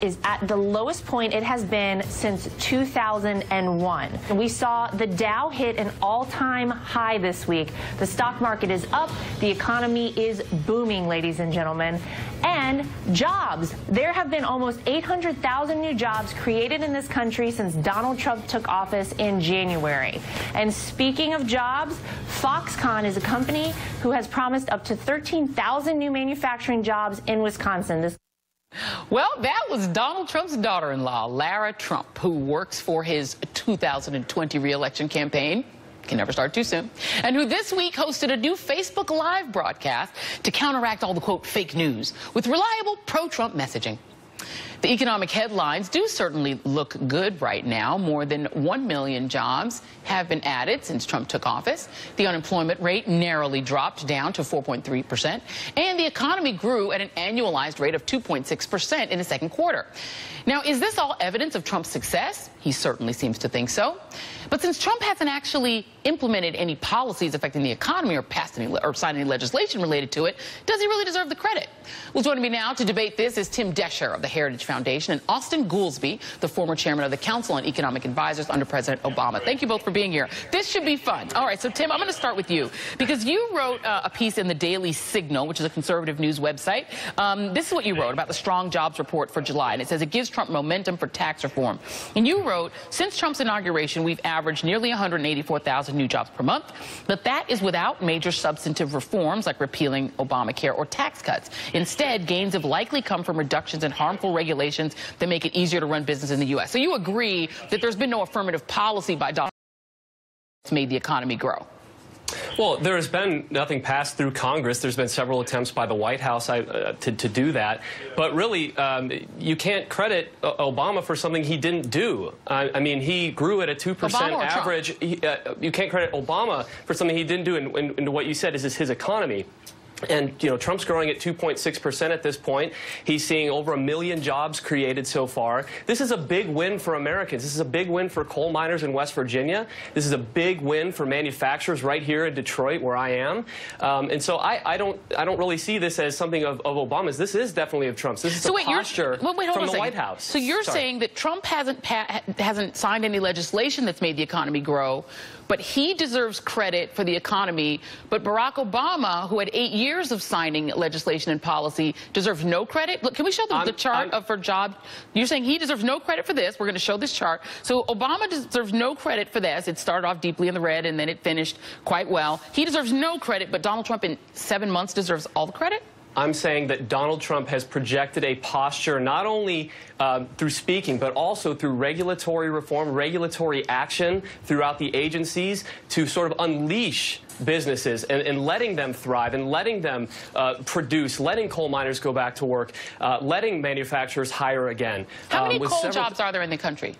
is at the lowest point it has been since 2001. We saw the Dow hit an all-time high this week. The stock market is up. The economy is booming, ladies and gentlemen. And jobs. There have been almost 800,000 new jobs created in this country since Donald Trump took office in January. And speaking of jobs, Foxconn is a company who has promised up to 13,000 new manufacturing jobs in Wisconsin. Well, that was Donald Trump's daughter-in-law, Lara Trump, who works for his 2020 re-election campaign. Can never start too soon. And who this week hosted a new Facebook Live broadcast to counteract all the, quote, fake news with reliable pro-Trump messaging. The economic headlines do certainly look good right now. More than 1 million jobs have been added since Trump took office. The unemployment rate narrowly dropped down to 4.3%. And the economy grew at an annualized rate of 2.6% in the second quarter. Now, is this all evidence of Trump's success? He certainly seems to think so. But since Trump hasn't actually implemented any policies affecting the economy or passed any or signed any legislation related to it, does he really deserve the credit? Well, joining me now to debate this is Tim Desher of the Heritage Foundation and Austin Goolsbee, the former chairman of the Council on Economic Advisors under President Obama. Thank you both for being here. This should be fun. All right, so Tim, I'm going to start with you because you wrote a piece in the Daily Signal, which is a conservative news website. This is what you wrote about the strong jobs report for July, and it says it gives Trump momentum for tax reform. And you wrote, since Trump's inauguration, we've averaged nearly 184,000 new jobs per month, but that is without major substantive reforms like repealing Obamacare or tax cuts. Instead, gains have likely come from reductions in harmful regulations that make it easier to run business in the U.S. So you agree that there's been no affirmative policy by Donald Trump that's made the economy grow? Well, there has been nothing passed through Congress. There's been several attempts by the White House to do that. But really, you can't credit Obama for something he didn't do. I mean, he grew at a 2% average. You can't credit Obama for something he didn't do. And what you said is his economy. And, you know, Trump's growing at 2.6% at this point. He's seeing over 1 million jobs created so far. This is a big win for Americans. This is a big win for coal miners in West Virginia. This is a big win for manufacturers right here in Detroit, where I am. And so I don't really see this as something of Obama's. This is definitely of Trump's. This is a posture from the White House. So you're saying that Trump hasn't signed any legislation that's made the economy grow, but he deserves credit for the economy. But Barack Obama, who had 8 years of signing legislation and policy, deserves no credit? Look, can we show the chart for jobs? You're saying he deserves no credit for this. We're going to show this chart. So Obama deserves no credit for this. It started off deeply in the red, and then it finished quite well. He deserves no credit, but Donald Trump in 7 months deserves all the credit? I'm saying that Donald Trump has projected a posture not only through speaking, but also through regulatory reform, regulatory action throughout the agencies to sort of unleash businesses and letting them thrive and letting them produce, letting coal miners go back to work, letting manufacturers hire again. How many coal jobs are there in the country?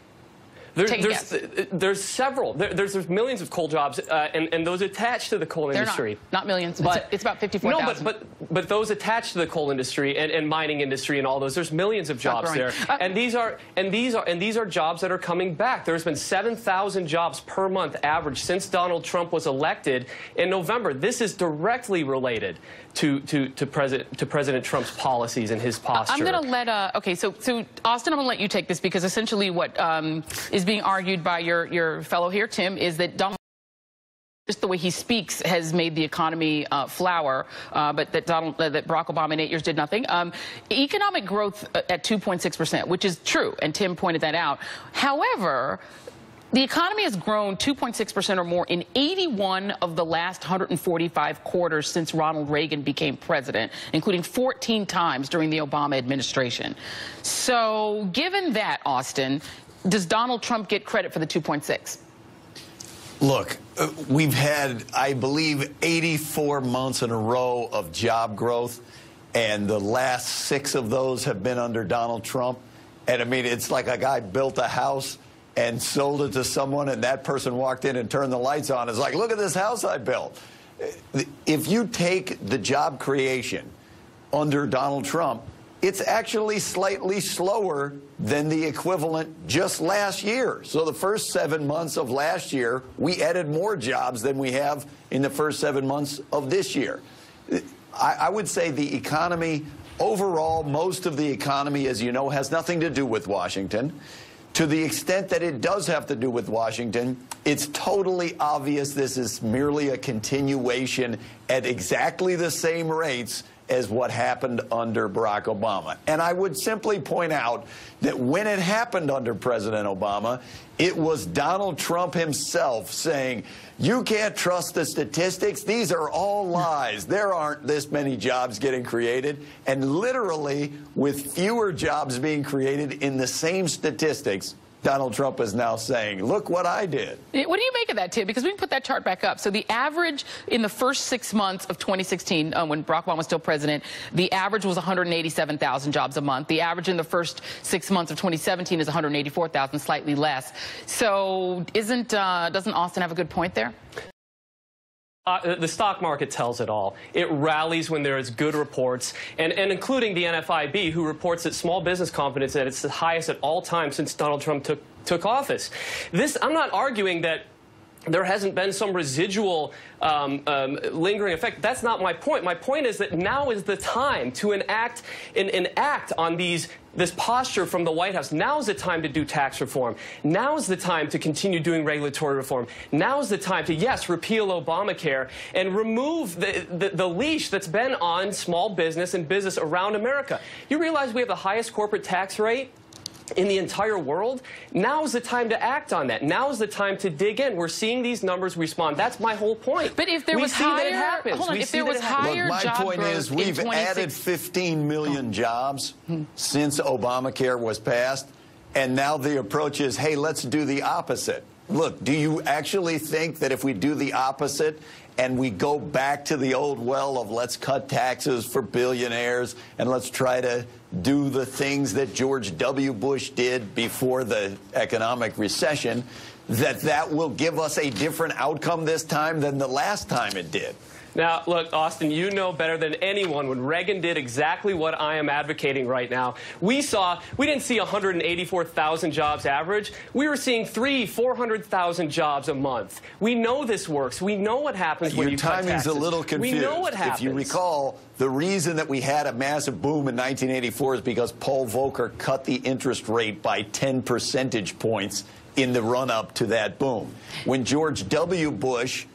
There's several. There's millions of coal jobs, and those attached to the coal industry. Not millions, but it's about 54,000. No, but those attached to the coal industry and mining industry and all those, there's millions of jobs there. And these are jobs that are coming back. There's been 7,000 jobs per month average since Donald Trump was elected in November. This is directly related to President Trump's policies and his posture. I'm going to let okay. So Austin, I'm going to let you take this because essentially what is being argued by your fellow here, Tim, is that Donald, just the way he speaks, has made the economy flower, but that Barack Obama in 8 years did nothing. Economic growth at 2.6%, which is true, and Tim pointed that out. However, the economy has grown 2.6% or more in 81 of the last 145 quarters since Ronald Reagan became president, including 14 times during the Obama administration. So given that, Austin, does Donald Trump get credit for the 2.6? Look, we've had, I believe, 84 months in a row of job growth, and the last 6 of those have been under Donald Trump. And, I mean, it's like a guy built a house and sold it to someone, and that person walked in and turned the lights on. It's like, look at this house I built. If you take the job creation under Donald Trump, it's actually slightly slower than the equivalent just last year. So the first 7 months of last year, we added more jobs than we have in the first 7 months of this year. I would say the economy overall, most of the economy, as you know, has nothing to do with Washington. To the extent that it does have to do with Washington, it's totally obvious this is merely a continuation at exactly the same rates as what happened under Barack Obama. And I would simply point out that when it happened under President Obama, it was Donald Trump himself saying, you can't trust the statistics. These are all lies. There aren't this many jobs getting created. And literally, with fewer jobs being created in the same statistics, Donald Trump is now saying, look what I did. What do you make of that, Tim? Because we can put that chart back up. So the average in the first 6 months of 2016, when Barack Obama was still president, the average was 187,000 jobs a month. The average in the first 6 months of 2017 is 184,000, slightly less. So doesn't Austin have a good point there? The stock market tells it all. It rallies when there is good reports, and including the NFIB, who reports that small business confidence at its highest at all time since Donald Trump took office. I'm not arguing that there hasn't been some residual lingering effect. That's not my point. My point is that now is the time to enact on this posture from the White House. Now is the time to do tax reform. Now is the time to continue doing regulatory reform. Now is the time to, yes, repeal Obamacare and remove the leash that's been on small business and business around America. You realize we have the highest corporate tax rate in the entire world? Now is the time to act on that. Now is the time to dig in. We're seeing these numbers respond. That's my whole point. But if there was higher, hold on, if there was higher job growth, my point is we've added 15 million jobs since Obamacare was passed, and now the approach is, hey, let's do the opposite. Look, do you actually think that if we do the opposite and we go back to the old well of let's cut taxes for billionaires and let's try to do the things that George W. Bush did before the economic recession, that will give us a different outcome this time than the last time it did? Now, look, Austin, you know better than anyone when Reagan did exactly what I am advocating right now. We didn't see 184,000 jobs average. We were seeing 400,000 jobs a month. We know this works. We know what happens when you cut taxes. Your timing's a little confused. We know what happens. If you recall, the reason that we had a massive boom in 1984 is because Paul Volcker cut the interest rate by 10 percentage points in the run-up to that boom. When George W. Bush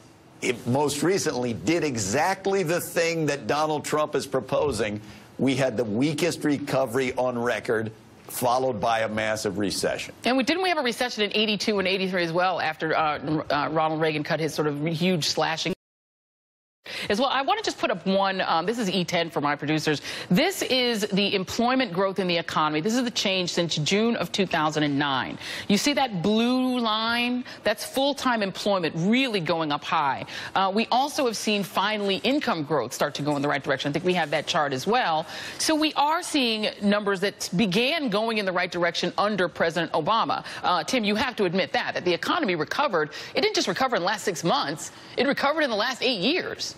most recently did exactly the thing that Donald Trump is proposing, we had the weakest recovery on record, followed by a massive recession. And didn't we have a recession in 82 and 83 as well after Ronald Reagan cut his sort of huge slashing as well? I want to just put up one. This is E10 for my producers. This is the employment growth in the economy. This is the change since June of 2009. You see that blue line? That's full-time employment really going up high. We also have seen finally income growth start to go in the right direction. I think we have that chart as well. So we are seeing numbers that began going in the right direction under President Obama. Tim, you have to admit that the economy recovered. It didn't just recover in the last 6 months. It recovered in the last 8 years.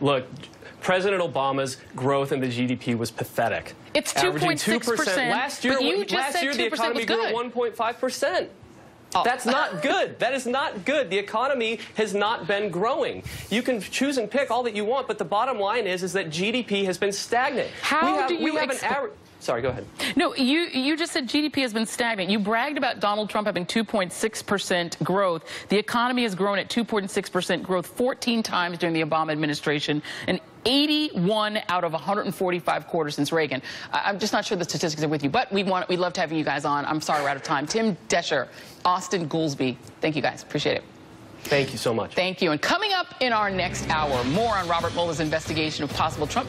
Look, President Obama's growth in the GDP was pathetic. It's 2.6%. Last year, the economy grew 1.5%. That's not good. That is not good. The economy has not been growing. You can choose and pick all that you want, but the bottom line is that GDP has been stagnant. Sorry, go ahead. No, you just said GDP has been stagnant. You bragged about Donald Trump having 2.6% growth. The economy has grown at 2.6% growth 14 times during the Obama administration, and 81 out of 145 quarters since Reagan. I'm just not sure the statistics are with you, but we'd love to have you guys on. I'm sorry we're out of time. Tim Descher, Austin Goolsbee. Thank you guys. Appreciate it. Thank you so much. Thank you. And coming up in our next hour, more on Robert Mueller's investigation of possible Trump